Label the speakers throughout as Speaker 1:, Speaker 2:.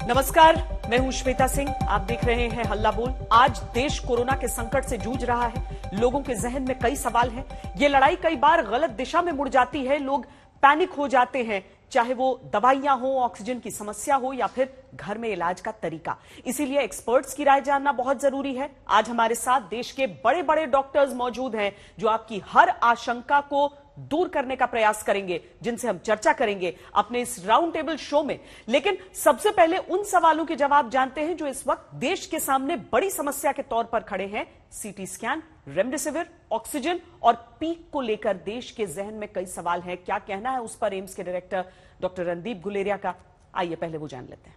Speaker 1: नमस्कार, मैं हूं श्वेता सिंह। आप देख रहे हैं हल्ला बोल। आज देश कोरोना के संकट से जूझ रहा है। लोगों के जहन में कई सवाल हैं। ये लड़ाई कई बार गलत दिशा में मुड़ जाती है। लोग पैनिक हो जाते हैं, चाहे वो दवाइयां हो, ऑक्सीजन की समस्या हो या फिर घर में इलाज का तरीका। इसीलिए एक्सपर्ट्स की राय जानना बहुत जरूरी है। आज हमारे साथ देश के बड़े बड़े डॉक्टर्स मौजूद हैं जो आपकी हर आशंका को दूर करने का प्रयास करेंगे, जिनसे हम चर्चा करेंगे अपने इस राउंड टेबल शो में। लेकिन सबसे पहले उन सवालों के जवाब जानते हैं जो इस वक्त देश के सामने बड़ी समस्या के तौर पर खड़े हैं। सीटी स्कैन, रेमडेसिविर, ऑक्सीजन और पीक को लेकर देश के जहन में कई सवाल हैं। क्या कहना है उस पर एम्स के डायरेक्टर डॉक्टर रणदीप गुलेरिया का? आइए पहले वो जान लेते हैं।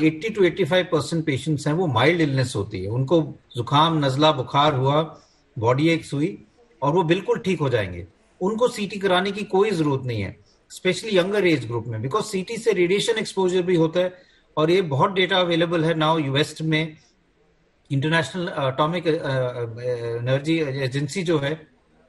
Speaker 2: 80 to 85% पेशेंट्स हैं वो माइल्ड इलनेस होती है, उनको जुकाम, नजला, बुखार हुआ, बॉडी एक्स हुई और वो बिल्कुल ठीक हो जाएंगे। उनको सीटी कराने की कोई जरूरत नहीं है, स्पेशली यंगर एज ग्रुप में, बिकॉज सीटी से रेडिएशन एक्सपोजर भी होता है। और ये बहुत डेटा अवेलेबल है नाउ यूएस में। इंटरनेशनल एटॉमिक एनर्जी एजेंसी जो है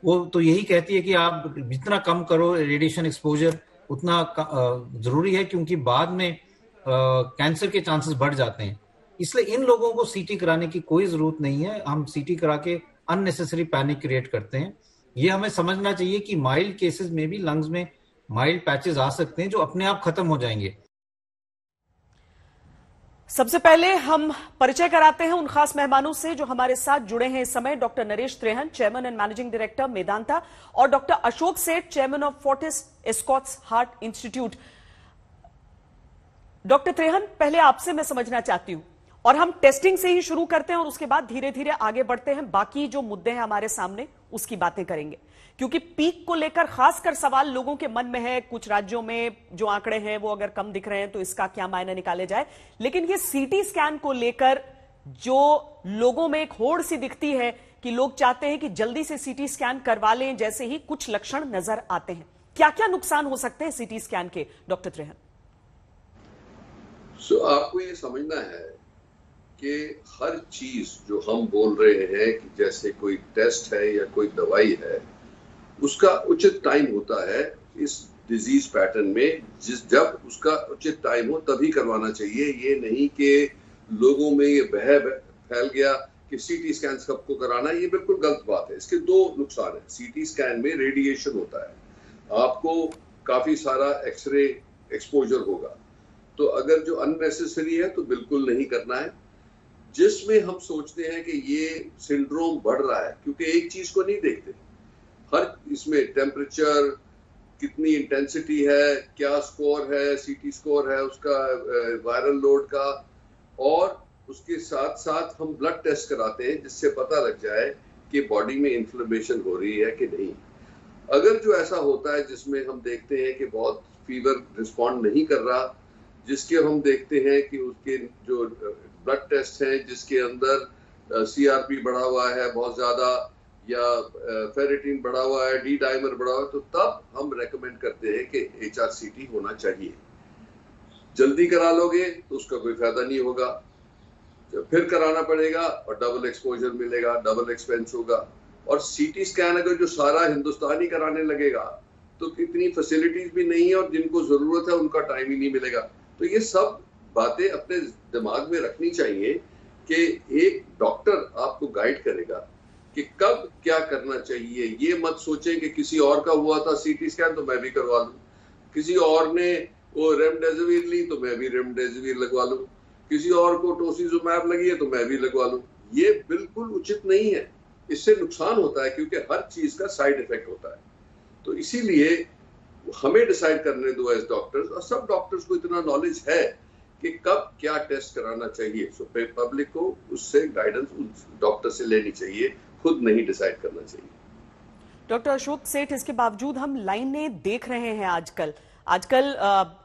Speaker 2: वो तो यही कहती है कि आप जितना कम करो रेडिएशन एक्सपोजर उतना जरूरी है, क्योंकि बाद में कैंसर के चांसेस बढ़ जाते हैं। इसलिए इन लोगों को सीटी कराने की कोई जरूरत नहीं है। हम सीटी करा के अननेसेसरी पैनिक क्रिएट करते हैं। ये हमें समझना चाहिए कि माइल्ड केसेस में भी लंग्स में माइल्ड पैचेस आ सकते हैं जो अपने आप खत्म हो जाएंगे।
Speaker 1: सबसे पहले हम परिचय कराते हैं उन खास मेहमानों से जो हमारे साथ जुड़े हैं इस समय। Doctor Naresh Trehan, chairman and managing director Medanta, और डॉक्टर अशोक सेठ, chairman of Fortis Escorts heart institute. Doctor Trehan, पहले आपसे मैं समझना चाहती हूं, और हम टेस्टिंग से ही शुरू करते हैं और उसके बाद धीरे धीरे आगे बढ़ते हैं। बाकी जो मुद्दे हैं हमारे सामने उसकी बातें करेंगे, क्योंकि पीक को लेकर खासकर सवाल लोगों के मन में है। कुछ राज्यों में जो आंकड़े हैं वो अगर कम दिख रहे हैं तो इसका क्या मायने निकाले जाए। लेकिन ये सीटी स्कैन को लेकर जो लोगों में एक होड़ सी दिखती है कि लोग चाहते हैं कि जल्दी से सीटी स्कैन करवा लें जैसे ही कुछ लक्षण नजर आते हैं। क्या क्या नुकसान हो सकते हैं सीटी स्कैन के, डॉक्टर त्रेहन?
Speaker 3: आपको ये समझना है कि हर चीज जो हम बोल रहे हैं कि जैसे कोई टेस्ट है या कोई दवाई है, उसका उचित टाइम होता है इस डिजीज पैटर्न में। जब उसका उचित टाइम हो तभी करवाना चाहिए। ये नहीं कि लोगों में ये बह फैल गया कि सीटी स्कैन सबको कराना, ये बिल्कुल गलत बात है। इसके दो नुकसान है। सीटी स्कैन में रेडिएशन होता है, आपको काफी सारा एक्सरे एक्सपोजर होगा, तो अगर जो अननेसेसरी है तो बिल्कुल नहीं करना है। जिसमें हम सोचते हैं कि ये सिंड्रोम बढ़ रहा है, क्योंकि एक चीज को नहीं देखते, हर इसमें टेम्परेचर, कितनी इंटेंसिटी है, क्या स्कोर है, सीटी स्कोर है उसका, वायरल लोड का, और उसके साथ साथ हम ब्लड टेस्ट कराते हैं जिससे पता लग जाए कि बॉडी में इन्फ्लेमेशन हो रही है कि नहीं। अगर जो ऐसा होता है जिसमें हम देखते हैं कि बहुत फीवर रिस्पॉन्ड नहीं कर रहा, जिसके हम देखते हैं कि उसके जो ब्लड टेस्ट हैं जिसके अंदर सीआरपी बढ़ा हुआ है बहुत ज्यादा, या फेरेटिन बढ़ा हुआ है, डी डाइमर बढ़ा हुआ है, तो तब हम रेकमेंड करते हैं कि एचआरसीटी होना चाहिए। जल्दी करा लोगे तो उसका कोई फायदा नहीं होगा, फिर कराना पड़ेगा और डबल एक्सपोजर मिलेगा, डबल एक्सपेंस होगा। और सीटी स्कैन अगर जो सारा हिंदुस्तान ही कराने लगेगा तो इतनी फैसिलिटीज भी नहीं है, और जिनको जरूरत है उनका टाइम ही नहीं मिलेगा। तो ये सब बातें अपने दिमाग में रखनी चाहिए कि एक डॉक्टर आपको गाइड करेगा कि कब क्या करना चाहिए। ये मत सोचें कि किसी और का हुआ था सीटी स्कैन तो मैं भी करवा लूं, किसी और ने वो रेमडेसिविर ली तो मैं भी रेमडेसिविर लगवा लूं, किसी और को टोसिजुमैब लगी है तो मैं भी लगवा लूं। ये बिल्कुल उचित नहीं है। इससे नुकसान होता है, क्योंकि हर चीज का साइड इफेक्ट होता है। तो इसीलिए हमें डिसाइड करने दो एज डॉक्टर्स, और सब डॉक्टर्स को इतना नॉलेज है कि कब क्या टेस्ट कराना चाहिए। सो पब्लिक को उससे गाइडेंस उस डॉक्टर से लेनी चाहिए, खुद नहीं डिसाइड करना चाहिए।
Speaker 1: डॉक्टर अशोक सेठ, इसके बावजूद हम लाइनें देख रहे हैं आजकल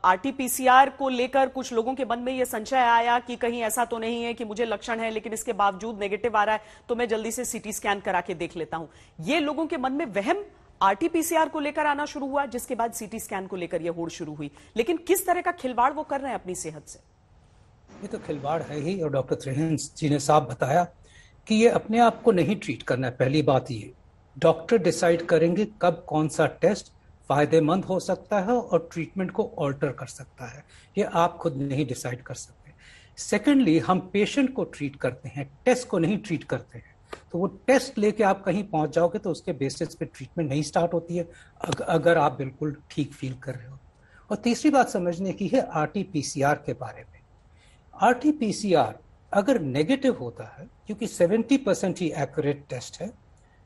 Speaker 1: आरटीपीसीआर को लेकर कुछ लोगों के मन में यह संशय आया कि कहीं ऐसा तो नहीं है कि मुझे लक्षण है लेकिन इसके बावजूद नेगेटिव आ रहा है तो मैं जल्दी से सीटी स्कैन करा के देख लेता हूं। ये लोगों के मन में वहम आरटीपीसीआर को लेकर आना शुरू हुआ, जिसके बाद सीटी स्कैन को लेकर यह होड़ शुरू हुई। लेकिन किस तरह का खिलवाड़ वो कर रहे हैं अपनी सेहत से?
Speaker 4: ये तो खिलवाड़ है ही, और डॉक्टर त्रेहन जी ने साफ बताया कि ये अपने आप को नहीं ट्रीट करना है। पहली बात ये, डॉक्टर डिसाइड करेंगे कब कौन सा टेस्ट फायदेमंद हो सकता है और ट्रीटमेंट को ऑल्टर कर सकता है। ये आप खुद नहीं डिसाइड कर सकते। सेकेंडली, हम पेशेंट को ट्रीट करते हैं, टेस्ट को नहीं ट्रीट करते हैं। तो वो टेस्ट लेके आप कहीं पहुंच जाओगे तो उसके बेसिस पे ट्रीटमेंट नहीं स्टार्ट होती है अगर आप बिल्कुल ठीक फील कर रहे हो। और तीसरी बात समझने की है आरटीपीसीआर के बारे में। आरटीपीसीआर अगर नेगेटिव होता है, क्योंकि 70% ही एक्यूरेट टेस्ट है,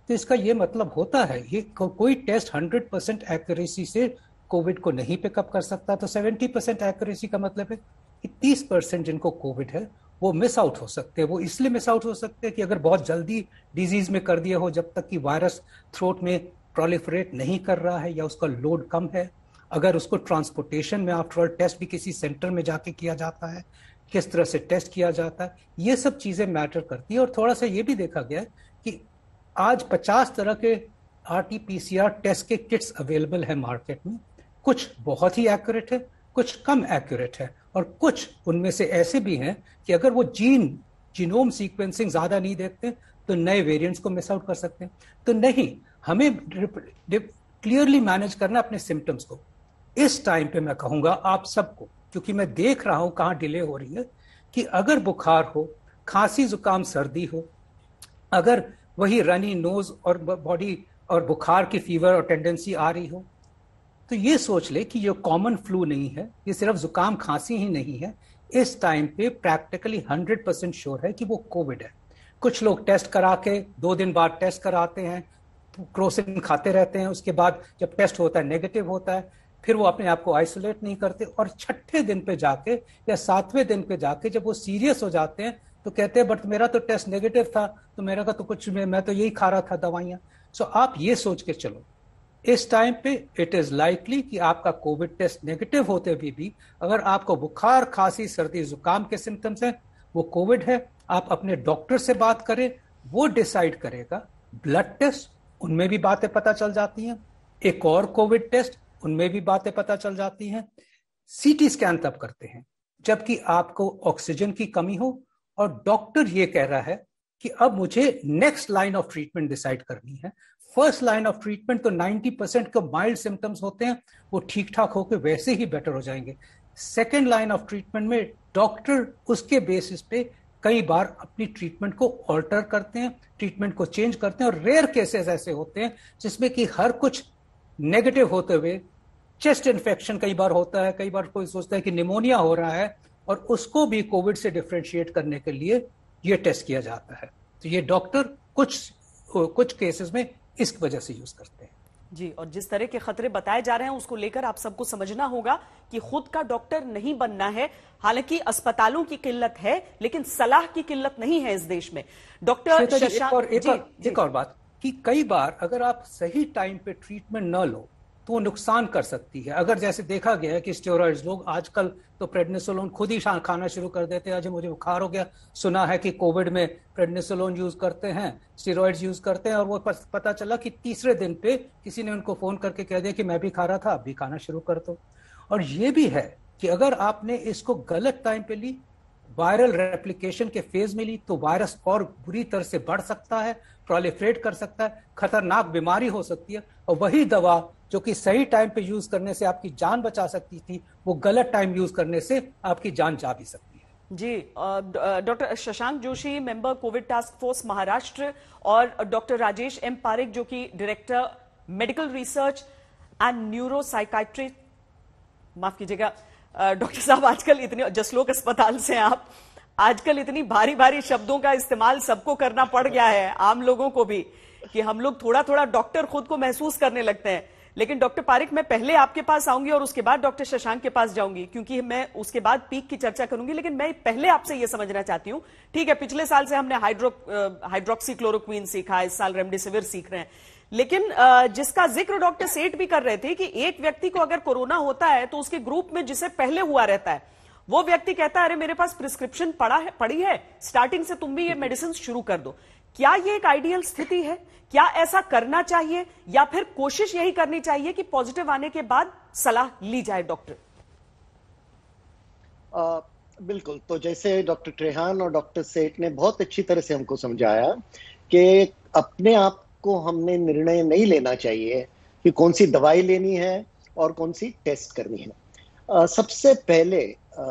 Speaker 4: तो इसका ये मतलब होता है ये कोई टेस्ट 100% एक्यूरेसी से कोविड को नहीं पिकअप कर सकता। तो 70% एक्यूरेसी का मतलब है कि 30% जिनको कोविड है वो मिस आउट हो सकते हैं। वो इसलिए मिस आउट हो सकते हैं कि अगर बहुत जल्दी डिजीज में कर दिया हो, जब तक कि वायरस थ्रोट में प्रोलिफरेट नहीं कर रहा है या उसका लोड कम है, अगर उसको ट्रांसपोर्टेशन में आफ्टर ऑल टेस्ट भी किसी सेंटर में जाके किया जाता है, किस तरह से टेस्ट किया जाता है, ये सब चीजें मैटर करती है। और थोड़ा सा ये भी देखा गया है कि आज 50 तरह के आरटीपीसीआर टेस्ट के किट्स अवेलेबल है मार्केट में। कुछ बहुत ही एक्यूरेट है, कुछ कम एक्यूरेट है, और कुछ उनमें से ऐसे भी हैं कि अगर वो जीनोम सीक्वेंसिंग ज्यादा नहीं देखते तो नए वेरिएंट्स को मिस आउट कर सकते हैं। तो नहीं, हमें क्लियरली मैनेज करना अपने सिम्टम्स को। इस टाइम पे मैं कहूंगा आप सबको, क्योंकि मैं देख रहा हूं कहां डिले हो रही है, कि अगर बुखार हो, खांसी जुकाम सर्दी हो, अगर वही रनी नोज और बॉडी और बुखार की फीवर और टेंडेंसी आ रही हो, तो ये सोच ले कि ये कॉमन फ्लू नहीं है, ये सिर्फ जुकाम खांसी ही नहीं है। इस टाइम पे प्रैक्टिकली 100% श्योर है कि वो कोविड है। कुछ लोग टेस्ट करा के 2 दिन बाद टेस्ट कराते हैं, क्रोसिन खाते रहते हैं, उसके बाद जब टेस्ट होता है नेगेटिव होता है, फिर वो अपने आप को आइसोलेट नहीं करते, और 6ठे दिन पे जाके या 7वें दिन पे जाके जब वो सीरियस हो जाते हैं तो कहते हैं बट मेरा तो टेस्ट नेगेटिव था, तो मेरा का तो कुछ, मैं तो यही खा रहा था दवाइयां। सो आप ये सोच के चलो, इस टाइम पे इट इज लाइकली कि आपका कोविड टेस्ट नेगेटिव होते हुए भी अगर आपको बुखार खांसी सर्दी जुकाम के सिम्टम्स हैं, वो कोविड है। आप अपने डॉक्टर से बात करें, वो डिसाइड करेगा। ब्लड टेस्ट, उनमें भी बातें पता चल जाती हैं। एक और कोविड टेस्ट, उनमें भी बातें पता चल जाती हैं। सीटी स्कैन तब करते हैं जबकि आपको ऑक्सीजन की कमी हो और डॉक्टर ये कह रहा है कि अब मुझे next line of treatment decide करनी है। फर्स्ट लाइन ऑफ ट्रीटमेंट तो 90% के माइल्ड सिम्टम्स होते हैं, वो ठीक ठाक होकर वैसे ही बेटर हो जाएंगे। सेकेंड लाइन ऑफ ट्रीटमेंट में डॉक्टर उसके बेसिस पे कई बार अपनी ट्रीटमेंट को ऑल्टर करते हैं, ट्रीटमेंट को चेंज करते हैं। और रेयर केसेस ऐसे होते हैं जिसमें कि हर कुछ नेगेटिव होते हुए चेस्ट इन्फेक्शन कई बार होता है, कई बार कोई सोचता है कि निमोनिया हो रहा है, और उसको भी कोविड से डिफरेंशिएट करने के लिए ये टेस्ट किया जाता है। तो ये डॉक्टर कुछ केसेस में इस वजह से यूज करते हैं।
Speaker 1: जी, और जिस तरह के खतरे बताए जा रहे हैं उसको लेकर आप सबको समझना होगा कि खुद का डॉक्टर नहीं बनना है। हालांकि अस्पतालों की किल्लत है, लेकिन सलाह की किल्लत नहीं है इस देश में। डॉक्टर शशांक,
Speaker 4: एक और बात कि कई बार अगर आप सही टाइम पे ट्रीटमेंट न लो तो वो नुकसान कर सकती है। अगर जैसे देखा गया है कि स्टेरॉइड्स, लोग आजकल तो प्रेडनिसोलोन खुद ही खाना शुरू कर देते हैं। आज मुझे बुखार हो गया, सुना है कि कोविड में प्रेडनिसोलोन यूज करते हैं, स्टेरॉइड्स यूज करते हैं, और वो पता चला कि तीसरे दिन पे किसी ने उनको फोन करके कह दिया कि मैं भी खा रहा था, आप भी खाना शुरू कर दो। और ये भी है कि अगर आपने इसको गलत टाइम पे ली, वायरल रेप्लिकेशन के फेज में ली, तो वायरस और बुरी तरह से बढ़ सकता है, प्रोलिफरेट कर सकता है, खतरनाक बीमारी हो सकती है। और वही दवा जो कि सही टाइम पे यूज करने से आपकी जान बचा सकती थी, वो गलत टाइम यूज करने से आपकी जान जा भी सकती है।
Speaker 1: जी, doctor Shashank Joshi, member COVID task force Maharashtra, और डॉक्टर राजेश एम पारेख जो कि director medical research and neuropsychiatry, माफ कीजिएगा डॉक्टर साहब, आजकल इतने जसलोक अस्पताल से आप, आजकल इतनी भारी भारी शब्दों का इस्तेमाल सबको करना पड़ गया है, आम लोगों को भी, कि हम लोग थोड़ा थोड़ा डॉक्टर खुद को महसूस करने लगते हैं। लेकिन डॉक्टर पारेख, मैं पहले आपके पास आऊंगी और उसके बाद डॉक्टर शशांक के पास जाऊंगी, क्योंकि मैं उसके बाद पीक की चर्चा करूंगी। लेकिन मैं पहले आपसे यह समझना चाहती हूं, ठीक है, पिछले साल से हमने हाइड्रोक्सी क्लोरोक्वीन सीखा, इस साल रेमडेसिविर सीख रहे हैं, लेकिन जिसका जिक्र डॉक्टर सेठ भी कर रहे थे कि एक व्यक्ति को अगर कोरोना होता है तो उसके ग्रुप में जिसे पहले हुआ रहता है, वो व्यक्ति कहता है अरे मेरे पास प्रिस्क्रिप्शन पड़ी है, स्टार्टिंग से तुम भी ये मेडिसिन शुरू कर दो। क्या ये एक आइडियल स्थिति है? क्या ऐसा करना चाहिए, या फिर कोशिश यही करनी चाहिए कि पॉजिटिव आने के बाद सलाह ली जाए डॉक्टर?
Speaker 5: बिल्कुल, तो जैसे डॉक्टर ट्रेहान और डॉक्टर सेठ ने बहुत अच्छी तरह से हमको समझाया कि अपने आप को हमने निर्णय नहीं लेना चाहिए कि कौन सी दवाई लेनी है और कौन सी टेस्ट करनी है। सबसे पहले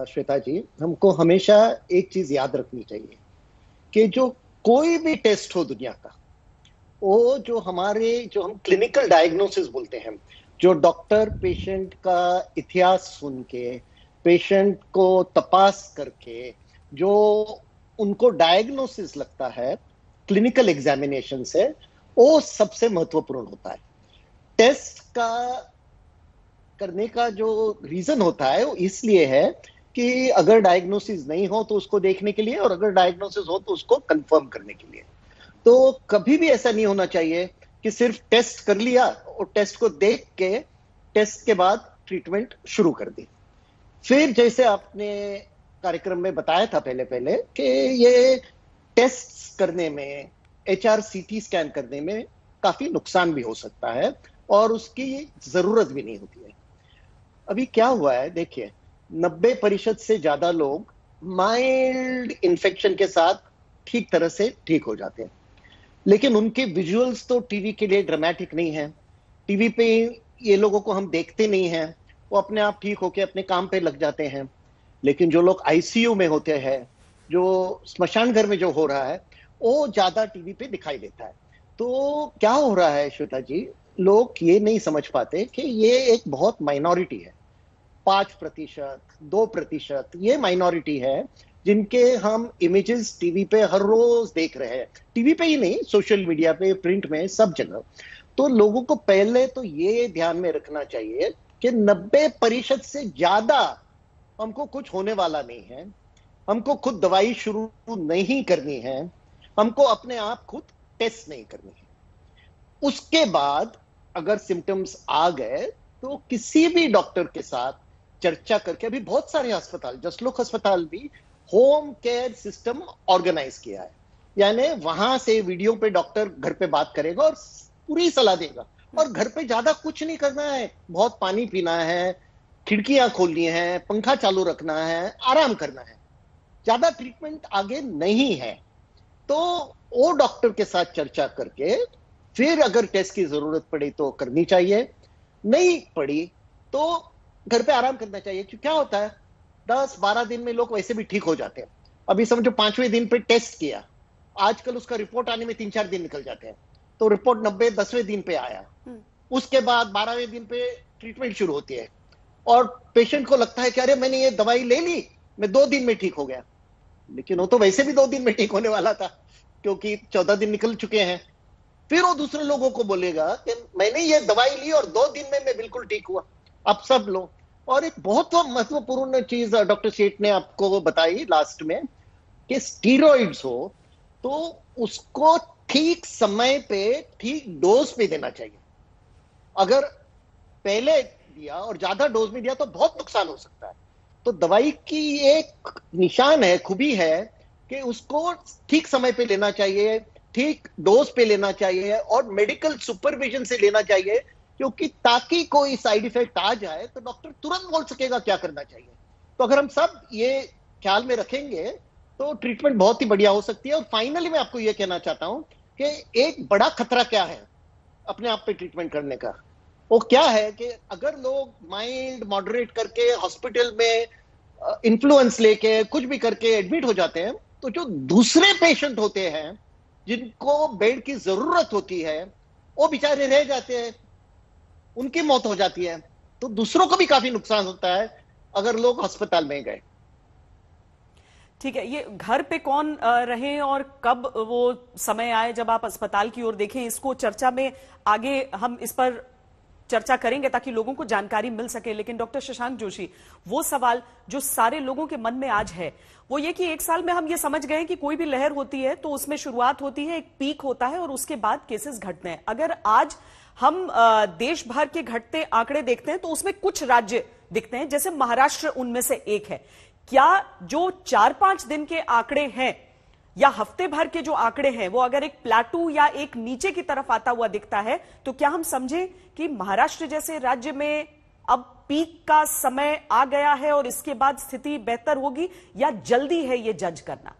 Speaker 5: श्वेता जी, हमको हमेशा एक चीज याद रखनी चाहिए कि जो कोई भी टेस्ट हो दुनिया का, वो जो हम क्लिनिकल डायग्नोसिस बोलते हैं, जो डॉक्टर पेशेंट का इतिहास सुन के, पेशेंट को तपास करके जो उनको डायग्नोसिस लगता है क्लिनिकल एग्जामिनेशन से, वो सबसे महत्वपूर्ण होता है। टेस्ट का करने का जो रीजन होता है वो इसलिए है कि अगर डायग्नोसिस नहीं हो तो उसको देखने के लिए, और अगर डायग्नोसिस हो तो उसको कंफर्म करने के लिए। तो कभी भी ऐसा नहीं होना चाहिए कि सिर्फ टेस्ट कर लिया और टेस्ट को देख के टेस्ट के बाद ट्रीटमेंट शुरू कर दी। फिर जैसे आपने कार्यक्रम में बताया था पहले कि ये टेस्ट करने में, HRCT स्कैन करने में काफी नुकसान भी हो सकता है और उसकी जरूरत भी नहीं होती है। अभी क्या हुआ है देखिए, 90% से ज्यादा लोग माइल्ड इन्फेक्शन के साथ ठीक तरह से ठीक हो जाते हैं, लेकिन उनके विजुअल्स तो टीवी के लिए ड्रामेटिक नहीं है। टीवी पे ये लोगों को हम देखते नहीं हैं, वो अपने आप ठीक होके अपने काम पे लग जाते हैं। लेकिन जो लोग ICU में होते हैं, जो स्मशान घर में जो हो रहा है, वो ज्यादा टीवी पे दिखाई देता है। तो क्या हो रहा है श्वेता जी, लोग ये नहीं समझ पाते कि ये एक बहुत माइनॉरिटी है, 5%, 2% ये माइनॉरिटी है जिनके हम इमेजेस टीवी पे हर रोज देख रहे हैं। टीवी पे ही नहीं, सोशल मीडिया पे, प्रिंट में, सब जगह। तो लोगों को पहले तो ये ध्यान में रखना चाहिए कि 90% से ज्यादा हमको कुछ होने वाला नहीं है, हमको खुद दवाई शुरू नहीं करनी है, हमको अपने आप खुद टेस्ट नहीं करनी है। उसके बाद अगर सिम्टम्स आ गए तो किसी भी डॉक्टर के साथ चर्चा करके, अभी बहुत सारे अस्पताल, जसलोक अस्पताल भी होम केयर सिस्टम ऑर्गेनाइज किया है, यानी वहां से वीडियो पे डॉक्टर घर पे बात करेगा और पूरी सलाह देगा। और घर पे ज्यादा कुछ नहीं करना है, बहुत पानी पीना है, खिड़कियां खोलनी है, पंखा चालू रखना है, आराम करना है, ज्यादा ट्रीटमेंट आगे नहीं है। तो वो डॉक्टर के साथ चर्चा करके फिर अगर टेस्ट की जरूरत पड़ी तो करनी चाहिए, नहीं पड़ी तो घर पे आराम करना चाहिए। क्योंकि क्या होता है, 10-12 दिन में लोग वैसे भी ठीक हो जाते हैं। अभी समझो 5वें दिन पे टेस्ट किया, आजकल उसका रिपोर्ट आने में 3-4 दिन निकल जाते हैं, तो रिपोर्ट 90-10वें दिन पे आया, उसके बाद 12वें दिन पे ट्रीटमेंट शुरू होती है और पेशेंट को लगता है कि अरे मैंने ये दवाई ले ली, मैं 2 दिन में ठीक हो गया। लेकिन वो तो वैसे भी 2 दिन में ठीक होने वाला था, क्योंकि 14 दिन निकल चुके हैं। फिर वो दूसरे लोगों को बोलेगा कि मैंने ये दवाई ली और 2 दिन में मैं बिल्कुल ठीक हुआ, अब सब लो। और एक बहुत महत्वपूर्ण चीज डॉक्टर सेठ ने आपको बताई लास्ट में कि स्टीरॉइड्स हो तो उसको ठीक समय पे, ठीक डोज पे देना चाहिए। अगर पहले दिया और ज्यादा डोज में दिया तो बहुत नुकसान हो सकता है। तो दवाई की एक निशान है, खूबी है कि उसको ठीक समय पे लेना चाहिए, ठीक डोज पे लेना चाहिए और मेडिकल सुपरविजन से लेना चाहिए, क्योंकि ताकि कोई साइड इफेक्ट आ जाए तो डॉक्टर तुरंत बोल सकेगा क्या करना चाहिए। तो अगर हम सब ये ख्याल में रखेंगे तो ट्रीटमेंट बहुत ही बढ़िया हो सकती है। और फाइनली मैं आपको ये कहना चाहता हूं कि एक बड़ा खतरा क्या है अपने आप पे ट्रीटमेंट करने का, वो क्या है कि अगर लोग माइल्ड मॉडरेट करके हॉस्पिटल में इन्फ्लुएंस लेके कुछ भी करके एडमिट हो जाते हैं, तो जो दूसरे पेशेंट होते हैं जिनको बेड की जरूरत होती है, वो बेचारे रह जाते हैं, उनकी मौत हो जाती है। तो दूसरों को भी काफी नुकसान होता है अगर लोग अस्पताल में गए।
Speaker 1: ठीक है, ये घर पे कौन रहे और कब वो समय आए जब आप अस्पताल की ओर देखें, इसको चर्चा में आगे हम इस पर चर्चा करेंगे ताकि लोगों को जानकारी मिल सके। लेकिन डॉक्टर शशांक जोशी, वो सवाल जो सारे लोगों के मन में आज है वो ये कि 1 साल में हम ये समझ गए कि कोई भी लहर होती है तो उसमें शुरुआत होती है, एक पीक होता है और उसके बाद केसेस घटते हैं। अगर आज हम देश भर के घटते आंकड़े देखते हैं तो उसमें कुछ राज्य दिखते हैं, जैसे महाराष्ट्र उनमें से एक है। क्या जो 4-5 दिन के आंकड़े हैं या हफ्ते भर के जो आंकड़े हैं वो अगर एक प्लाटू या एक नीचे की तरफ आता हुआ दिखता है तो क्या हम समझें कि महाराष्ट्र जैसे राज्य में अब पीक का समय आ गया है और इसके बाद स्थिति बेहतर होगी, या जल्दी है ये जज करना?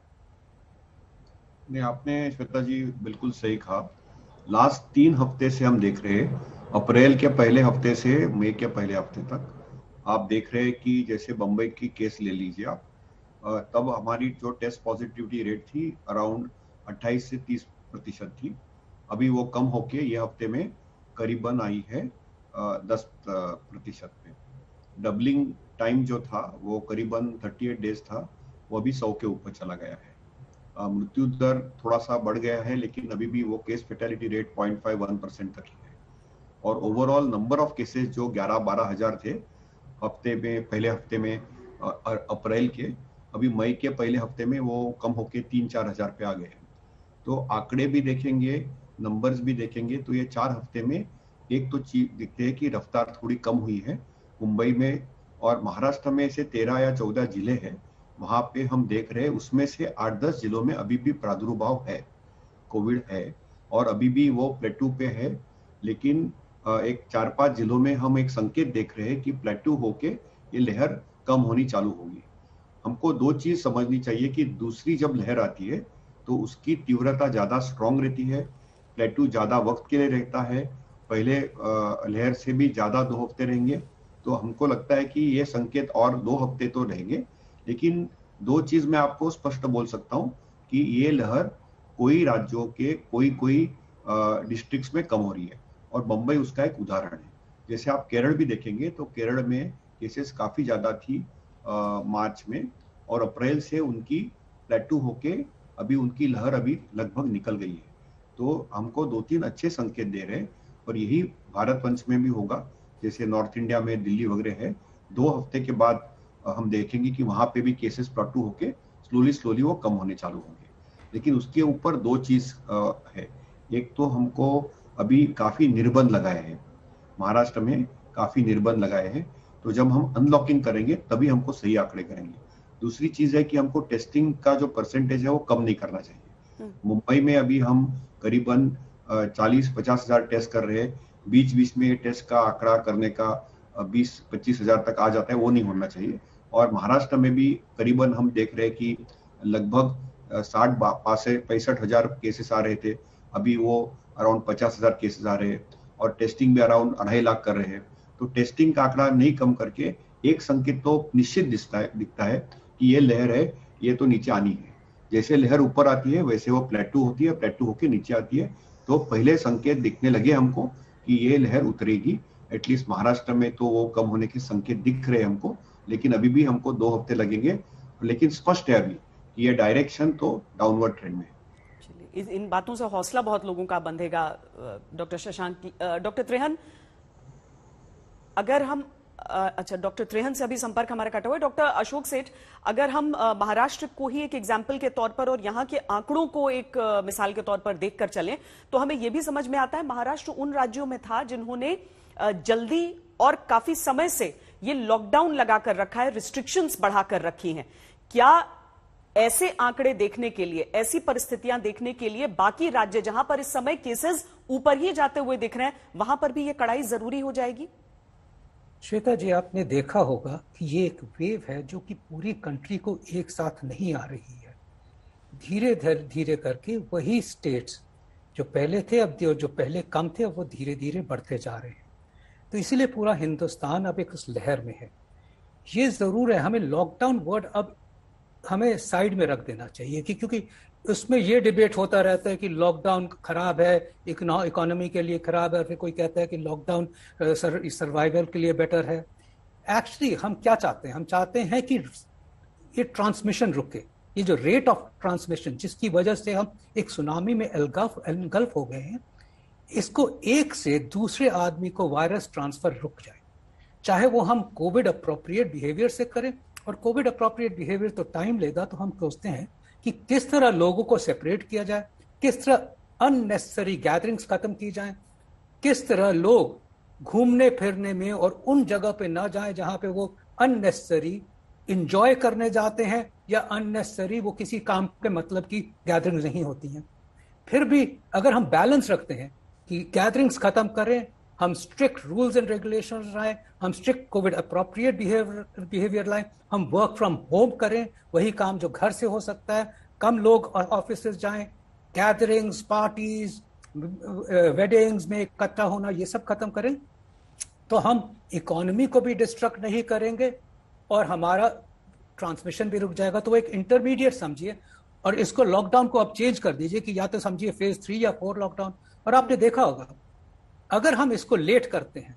Speaker 6: नहीं, आपने श्वेता जी बिल्कुल सही कहा। लास्ट 3 हफ्ते से हम देख रहे हैं अप्रैल के पहले हफ्ते से मई के पहले हफ्ते तक आप देख रहे हैं कि जैसे बम्बई की केस ले लीजिए आप, तब हमारी जो टेस्ट पॉजिटिविटी रेट थी अराउंड 28 से 30% थी। अभी वो कम होके ये हफ्ते में करीबन आई है 10% पे। डबलिंग टाइम जो था वो करीबन 38 डेज था, वो अभी 100 के ऊपर चला गया है। मृत्यु दर थोड़ा सा बढ़ गया है, लेकिन अभी भी वो केस फेटेलिटी रेट 0.51% तक ही है। और ओवरऑल नंबर ऑफ केसेस जो 11-12 हजार थे हफ्ते में, पहले हफ्ते में अप्रैल के, अभी मई के पहले हफ्ते में वो कम होके 3-4 हजार पे आ गए हैं। तो आंकड़े भी देखेंगे, नंबर्स भी देखेंगे, तो ये 4 हफ्ते में एक तो चीज दिखते है कि रफ्तार थोड़ी कम हुई है। मुंबई में और महाराष्ट्र में से 13 या 14 जिले हैं, वहां पे हम देख रहे हैं उसमें से 8-10 जिलों में अभी भी प्रादुर्भाव है, कोविड है, और अभी भी वो प्लेटू पे है। लेकिन एक 4-5 जिलों में हम एक संकेत देख रहे हैं कि प्लेटू होके ये लहर कम होनी चालू होगी। हमको 2 चीज समझनी चाहिए कि दूसरी जब लहर आती है तो उसकी तीव्रता ज्यादा स्ट्रांग रहती है, प्लेटू ज्यादा वक्त के लिए रहता है, पहले लहर से भी ज्यादा 2 हफ्ते रहेंगे। तो हमको लगता है कि ये संकेत और 2 हफ्ते तो रहेंगे। लेकिन 2 चीज मैं आपको स्पष्ट बोल सकता हूँ कि ये लहर कोई राज्यों के कोई डिस्ट्रिक्ट्स में कम हो रही है, और बम्बई उसका एक उदाहरण है। जैसे आप केरल भी देखेंगे तो केरल में केसेस काफी ज्यादा थी मार्च में, और अप्रैल से उनकी प्लेटू होके अभी उनकी लहर अभी लगभग निकल गई है। तो हमको 2-3 अच्छे संकेत दे रहे हैं, और यही भारत वंश में भी होगा। जैसे नॉर्थ इंडिया में दिल्ली वगैरह है, 2 हफ्ते के बाद हम देखेंगे कि वहां पे भी केसेस प्लेटू होके स्लोली वो कम होने चालू होंगे। लेकिन उसके ऊपर 2 चीज है। एक तो हमको अभी काफी निर्बंध लगाए हैं, महाराष्ट्र में काफी निर्बंध लगाए हैं, तो जब हम अनलॉकिंग करेंगे तभी हमको सही आंकड़े करेंगे। दूसरी चीज है कि हमको टेस्टिंग का जो परसेंटेज है वो कम नहीं करना चाहिए। मुंबई में अभी हम करीबन 40-50 हजार टेस्ट कर रहे हैं, बीच बीच में टेस्ट का आंकड़ा करने का 20-25 हजार तक आ जाता है, वो नहीं होना चाहिए। और महाराष्ट्र में भी करीबन हम देख रहे हैं कि लगभग 60-65 हजार केसेस आ रहे थे, अभी वो अराउंड 50 हजार केसेस आ रहे हैं, और टेस्टिंग भी अराउंड 2.5 लाख कर रहे हैं। तो टेस्टिंग का आंकड़ा नहीं कम करके एक संकेत तो निश्चित दिखता है कि ये लहर है, ये तो नीचे आनी है। जैसे लहर ऊपर आती है वैसे वो प्लेटू होती है, प्लेटू होके नीचे आती है। तो पहले संकेत दिखने लगे हमको कि ये लहर उतरेगी। एटलीस्ट महाराष्ट्र में तो वो कम होने के संकेत दिख रहे हैं हमको, लेकिन अभी भी हमको 2 हफ्ते लगेंगे। लेकिन स्पष्ट है अभी कि ये डायरेक्शन तो डाउनवर्ड ट्रेंड में है।
Speaker 1: इन बातों से हौसला बहुत लोगों का बंधेगा डॉक्टर शशांक। डॉक्टर त्रेहन, अगर हम अच्छा, डॉक्टर त्रेहन से अभी संपर्क हमारा कटा हुआ है। डॉक्टर अशोक सेठ, अगर हम महाराष्ट्र को ही एक एग्जाम्पल के तौर पर और यहाँ के आंकड़ों को एक मिसाल के तौर पर देखकर चलें, तो हमें यह भी समझ में आता है महाराष्ट्र उन राज्यों में था जिन्होंने जल्दी और काफी समय से ये लॉकडाउन लगाकर रखा है, रिस्ट्रिक्शंस बढ़ाकर रखी हैं। क्या ऐसे आंकड़े देखने के लिए, ऐसी परिस्थितियां देखने के लिए बाकी राज्य जहां पर इस समय केसेस ऊपर ही जाते हुए दिख रहे हैं, वहां पर भी ये कड़ाई जरूरी हो जाएगी?
Speaker 4: श्वेता जी, आपने देखा होगा कि ये एक वेव है जो कि पूरी कंट्री को एक साथ नहीं आ रही है। धीरे धीरे करके वही स्टेट्स जो पहले थे, अब जो पहले कम थे, अब वो धीरे धीरे बढ़ते जा रहे हैं। तो इसीलिए पूरा हिंदुस्तान अब एक उस लहर में है। ये जरूर है, हमें लॉकडाउन वर्ड अब हमें साइड में रख देना चाहिए क्योंकि उसमें ये डिबेट होता रहता है कि लॉकडाउन खराब है, इकोनॉमी के लिए खराब है, और फिर कोई कहता है कि लॉकडाउन सर्वाइवल के लिए बेटर है। एक्चुअली हम क्या चाहते हैं? हम चाहते हैं कि ये ट्रांसमिशन रुके, ये जो रेट ऑफ ट्रांसमिशन जिसकी वजह से हम एक सुनामी में एनगल्फ हो गए हैं, इसको एक से दूसरे आदमी को वायरस ट्रांसफर रुक जाए। चाहे वो हम कोविड अप्रोप्रिएट बिहेवियर से करें, और कोविड अप्रोप्रिएट बिहेवियर तो टाइम लेगा, तो हम सोचते हैं कि किस तरह लोगों को सेपरेट किया जाए, किस तरह अननेसेसरी गैदरिंग्स खत्म की जाए, किस तरह लोग घूमने फिरने में और उन जगह पे ना जाएं जहां पे वो अननेसेसरी इंजॉय करने जाते हैं या अननेसेसरी वो किसी काम के मतलब की गैदरिंग्स नहीं होती हैं। फिर भी अगर हम बैलेंस रखते हैं कि गैदरिंग्स खत्म करें, हम स्ट्रिक्ट रूल्स एंड रेगुलेशंस लाएं, हम स्ट्रिक्ट कोविड अप्रोप्रिएट बिहेवियर लाएं, हम वर्क फ्रॉम होम करें, वही काम जो घर से हो सकता है, कम लोग ऑफिस जाएं, गैदरिंग्स, पार्टीज, वेडिंग्स में इकट्ठा होना, ये सब खत्म करें तो हम इकोनॉमी को भी डिस्ट्रक्ट नहीं करेंगे और हमारा ट्रांसमिशन भी रुक जाएगा। तो वो एक इंटरमीडिएट समझिए, और इसको लॉकडाउन को अब चेंज कर दीजिए कि या तो समझिए फेज 3 या 4 लॉकडाउन। और आपने देखा होगा अगर हम इसको लेट करते हैं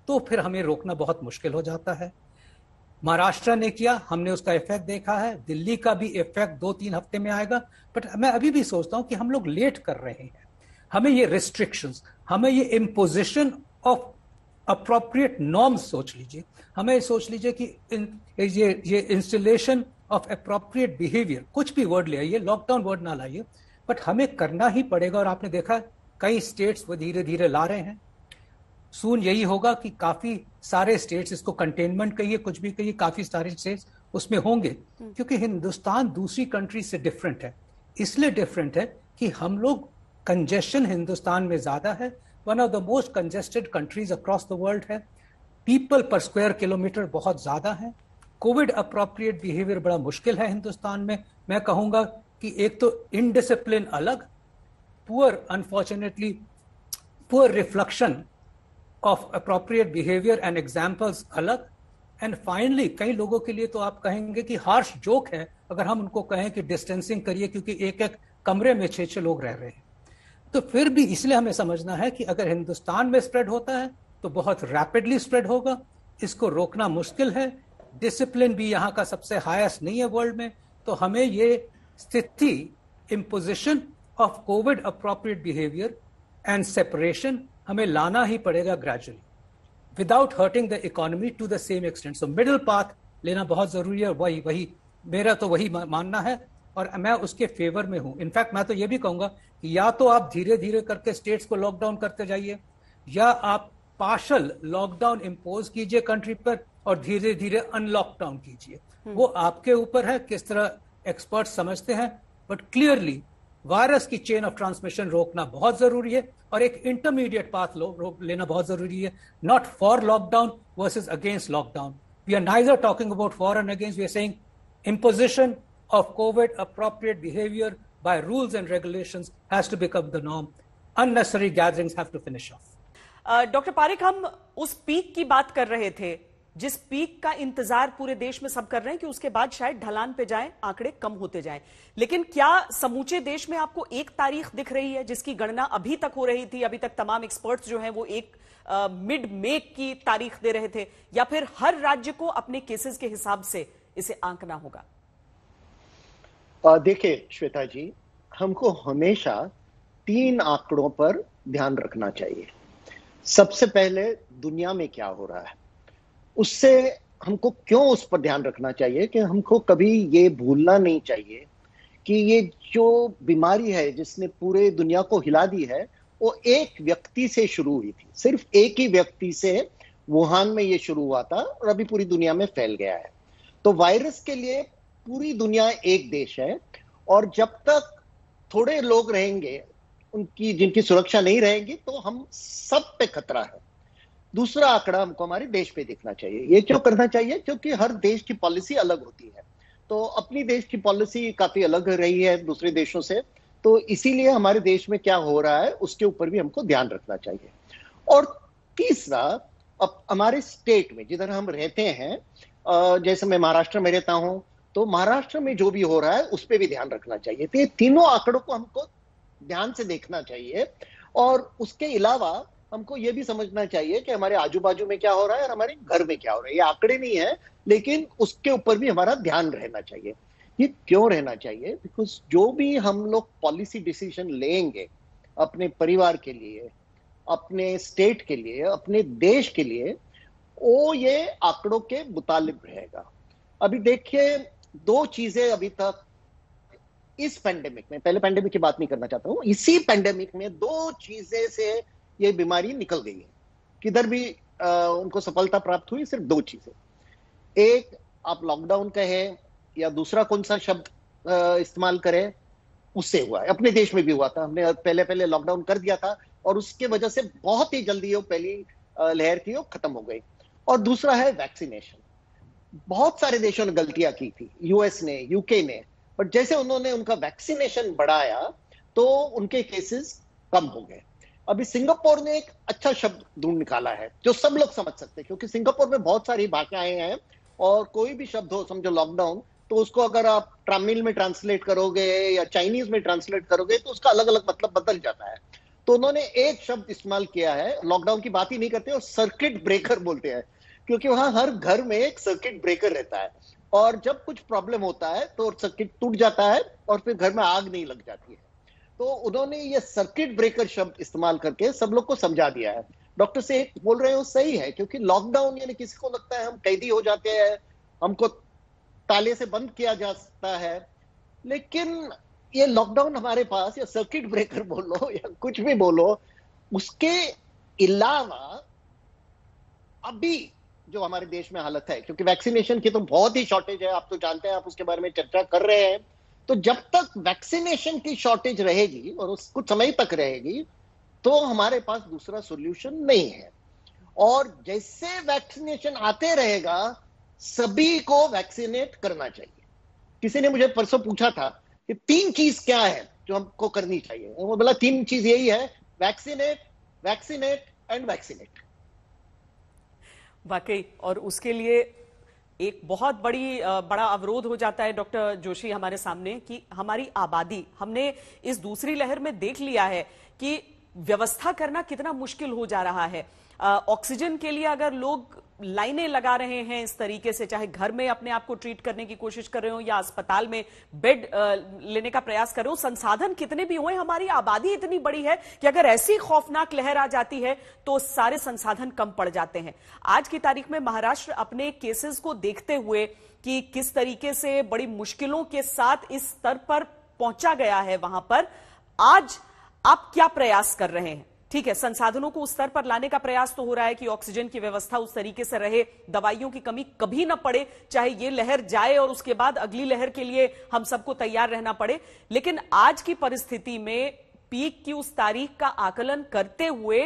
Speaker 4: तो फिर हमें रोकना बहुत मुश्किल हो जाता है। महाराष्ट्र ने किया, हमने उसका इफेक्ट देखा है, दिल्ली का भी इफेक्ट 2-3 हफ्ते में आएगा। बट मैं अभी भी सोचता हूं कि हम लोग लेट कर रहे हैं। हमें ये रिस्ट्रिक्शंस, हमें ये इम्पोजिशन ऑफ अप्रोप्रिएट नॉर्म्स सोच लीजिए, हमें सोच लीजिए कि ये इंस्टॉलेशन ऑफ अप्रोप्रिएट बिहेवियर, कुछ भी वर्ड ले आइए, लॉकडाउन वर्ड ना लाइए, बट हमें करना ही पड़ेगा। और आपने देखा कई स्टेट्स वो धीरे धीरे ला रहे हैं। सून यही होगा कि काफी सारे स्टेट्स, इसको कंटेनमेंट कहिए कुछ भी कहिए, काफी सारे स्टेट्स उसमें होंगे, क्योंकि हिंदुस्तान दूसरी कंट्री से डिफरेंट है। इसलिए डिफरेंट है कि हम लोग, कंजेशन हिंदुस्तान में ज्यादा है, one of the most congested countries across the world है, पीपल पर स्क्वायर किलोमीटर बहुत ज्यादा है, कोविड अप्रोप्रिएट बिहेवियर बड़ा मुश्किल है हिंदुस्तान में। मैं कहूंगा कि एक तो इनडिसिप्लिन अलग, unfortunately poor reflection of appropriate behaviour and examples अलग, एंड फाइनली कई लोगों के लिए तो आप कहेंगे कि हार्श जोक है अगर हम उनको कहें कि डिस्टेंसिंग करिए, क्योंकि एक एक कमरे में 6-6 लोग रह रहे हैं। तो फिर भी इसलिए हमें समझना है कि अगर हिंदुस्तान में स्प्रेड होता है तो बहुत रैपिडली स्प्रेड होगा, इसको रोकना मुश्किल है। डिसिप्लिन भी यहाँ का सबसे हाईएस्ट नहीं है वर्ल्ड में। तो हमें ये स्थिति, imposition of COVID appropriate behaviour and separation हमें लाना ही पड़ेगा gradually, without hurting the economy to the same extent. So middle path लेना बहुत जरूरी है। वही मेरा तो वही मानना है और मैं उसके फेवर में हूं। इनफैक्ट मैं तो ये भी कहूंगा कि या तो आप धीरे धीरे करके स्टेट्स को लॉकडाउन करते जाइए, या आप पार्शल लॉकडाउन इम्पोज कीजिए कंट्री पर और धीरे धीरे अनलॉकडाउन कीजिए। वो आपके ऊपर है किस तरह एक्सपर्ट समझते हैं, बट क्लियरली वायरस की चेन ऑफ ट्रांसमिशन रोकना बहुत जरूरी है और एक इंटरमीडिएट पाथ लेना बहुत जरूरी है। Not for lockdown versus against lockdown. We are neither talking about for and against, we are saying imposition of COVID appropriate behavior by rules and regulations has to become the norm. Unnecessary gatherings have to finish off.
Speaker 1: Doctor Pareek, हम उस peak की बात कर रहे थे जिस peak का इंतजार पूरे देश में सब कर रहे हैं कि उसके बाद शायद ढलान पे जाएं, आंकड़े कम होते जाएं। लेकिन क्या समूचे देश में आपको एक तारीख दिख रही है जिसकी गणना अभी तक हो रही थी? अभी तक तमाम एक्सपर्ट्स जो हैं वो एक मिड मे की तारीख दे रहे थे, या फिर हर राज्य को अपने केसेस के हिसाब से इसे आंकना होगा?
Speaker 5: देखिए श्वेता जी, हमको हमेशा 3 आंकड़ों पर ध्यान रखना चाहिए। सबसे पहले दुनिया में क्या हो रहा है, उससे हमको क्यों उस पर ध्यान रखना चाहिए कि हमको कभी ये भूलना नहीं चाहिए कि ये जो बीमारी है जिसने पूरे दुनिया को हिला दी है वो एक व्यक्ति से शुरू हुई थी। सिर्फ एक ही व्यक्ति से वुहान में ये शुरू हुआ था और अभी पूरी दुनिया में फैल गया है। तो वायरस के लिए पूरी दुनिया एक देश है, और जब तक थोड़े लोग रहेंगे उनकी जिनकी सुरक्षा नहीं रहेगी तो हम सब पे खतरा है। दूसरा आंकड़ा हमको हमारे देश पे देखना चाहिए। ये क्यों करना चाहिए? क्योंकि हर देश की पॉलिसी अलग होती है। तो अपनी देश की पॉलिसी काफी अलग रही है दूसरे देशों से, तो इसीलिए हमारे देश में क्या हो रहा है उसके ऊपर भी हमको ध्यान रखना चाहिए। और तीसरा, अब हमारे स्टेट में जिधर हम रहते हैं, जैसे मैं महाराष्ट्र में रहता हूं, तो महाराष्ट्र में जो भी हो रहा है उस पर भी ध्यान रखना चाहिए। तो ये तीनों आंकड़ों को हमको ध्यान से देखना चाहिए, और उसके अलावा हमको ये भी समझना चाहिए कि हमारे आजू बाजू में क्या हो रहा है और हमारे घर में क्या हो रहा है। ये आंकड़े नहीं है, लेकिन उसके ऊपर भी हमारा ध्यान रहना चाहिए। ये क्यों रहना चाहिए? बिकॉज जो भी हम लोग पॉलिसी डिसीजन लेंगे अपने परिवार के लिए, अपने स्टेट के लिए, अपने देश के लिए, वो ये आंकड़ों के मुताबिक रहेगा। अभी देखिए, 2 चीजें अभी तक इस पेंडेमिक में, पहले पेंडेमिक की बात नहीं करना चाहता हूं, इसी पेंडेमिक में 2 चीजें से ये बीमारी निकल गई है। किधर भी उनको सफलता प्राप्त हुई, सिर्फ 2 चीजें। एक, आप लॉकडाउन कहें या दूसरा कौन सा शब्द इस्तेमाल करें, उससे हुआ है। अपने देश में भी हुआ था, हमने पहले लॉकडाउन कर दिया था और उसके वजह से बहुत ही जल्दी वो पहली लहर थी वो खत्म हो गई। और दूसरा है वैक्सीनेशन। बहुत सारे देशों ने गलतियां की थी, यूएस ने, यूके ने, बट जैसे उन्होंने उनका वैक्सीनेशन बढ़ाया तो उनके केसेस कम हो गए। अभी सिंगापुर ने एक अच्छा शब्द ढूंढ निकाला है जो सब लोग समझ सकते हैं, क्योंकि सिंगापुर में बहुत सारी भाषाएं हैं और कोई भी शब्द हो, समझो लॉकडाउन, तो उसको अगर आप तमिल में ट्रांसलेट करोगे या चाइनीज में ट्रांसलेट करोगे तो उसका अलग अलग मतलब बदल जाता है। तो उन्होंने एक शब्द इस्तेमाल किया है, लॉकडाउन की बात ही नहीं करते और सर्किट ब्रेकर बोलते हैं, क्योंकि वहां हर घर में एक सर्किट ब्रेकर रहता है और जब कुछ प्रॉब्लम होता है तो सर्किट टूट जाता है और फिर घर में आग नहीं लग जाती है। तो उन्होंने ये सर्किट ब्रेकर शब्द इस्तेमाल करके सब लोग को समझा दिया है। डॉक्टर से बोल रहे हो सही है, क्योंकि लॉकडाउन यानी किसी को लगता है हम कैदी हो जाते हैं, हमको ताले से बंद किया जा सकता है, लेकिन ये लॉकडाउन हमारे पास, या सर्किट ब्रेकर बोलो या कुछ भी बोलो, उसके अलावा अभी जो हमारे देश में हालत है, क्योंकि वैक्सीनेशन की तो बहुत ही शॉर्टेज है, आप तो जानते हैं, आप उसके बारे में चर्चा कर रहे हैं। तो जब तक वैक्सीनेशन की शॉर्टेज रहेगी और उस कुछ समय तक रहेगी तो हमारे पास दूसरा सॉल्यूशन नहीं है। और जैसे वैक्सीनेशन आते रहेगा सभी को वैक्सीनेट करना चाहिए। किसी ने मुझे परसों पूछा था कि 3 चीज क्या है जो हमको करनी चाहिए, वो बोला 3 चीज यही है, वैक्सीनेट, वैक्सीनेट एंड वैक्सीनेट।
Speaker 1: वाकई, और उसके लिए एक बहुत बड़ा अवरोध हो जाता है डॉक्टर जोशी हमारे सामने कि हमारी आबादी, हमने इस दूसरी लहर में देख लिया है कि व्यवस्था करना कितना मुश्किल हो जा रहा है। ऑक्सीजन के लिए अगर लोग लाइनें लगा रहे हैं इस तरीके से, चाहे घर में अपने आप को ट्रीट करने की कोशिश कर रहे हो या अस्पताल में बेड लेने का प्रयास कर रहे हो, संसाधन कितने भी हुए, हमारी आबादी इतनी बड़ी है कि अगर ऐसी खौफनाक लहर आ जाती है तो सारे संसाधन कम पड़ जाते हैं। आज की तारीख में महाराष्ट्र अपने केसेस को देखते हुए कि किस तरीके से बड़ी मुश्किलों के साथ इस स्तर पर पहुंचा गया है, वहां पर आज आप क्या प्रयास कर रहे हैं? ठीक है, संसाधनों को उस स्तर पर लाने का प्रयास तो हो रहा है कि ऑक्सीजन की व्यवस्था उस तरीके से रहे, दवाइयों की कमी कभी ना पड़े, चाहे ये लहर जाए और उसके बाद अगली लहर के लिए हम सबको तैयार रहना पड़े। लेकिन आज की परिस्थिति में पीक की उस तारीख का आकलन करते हुए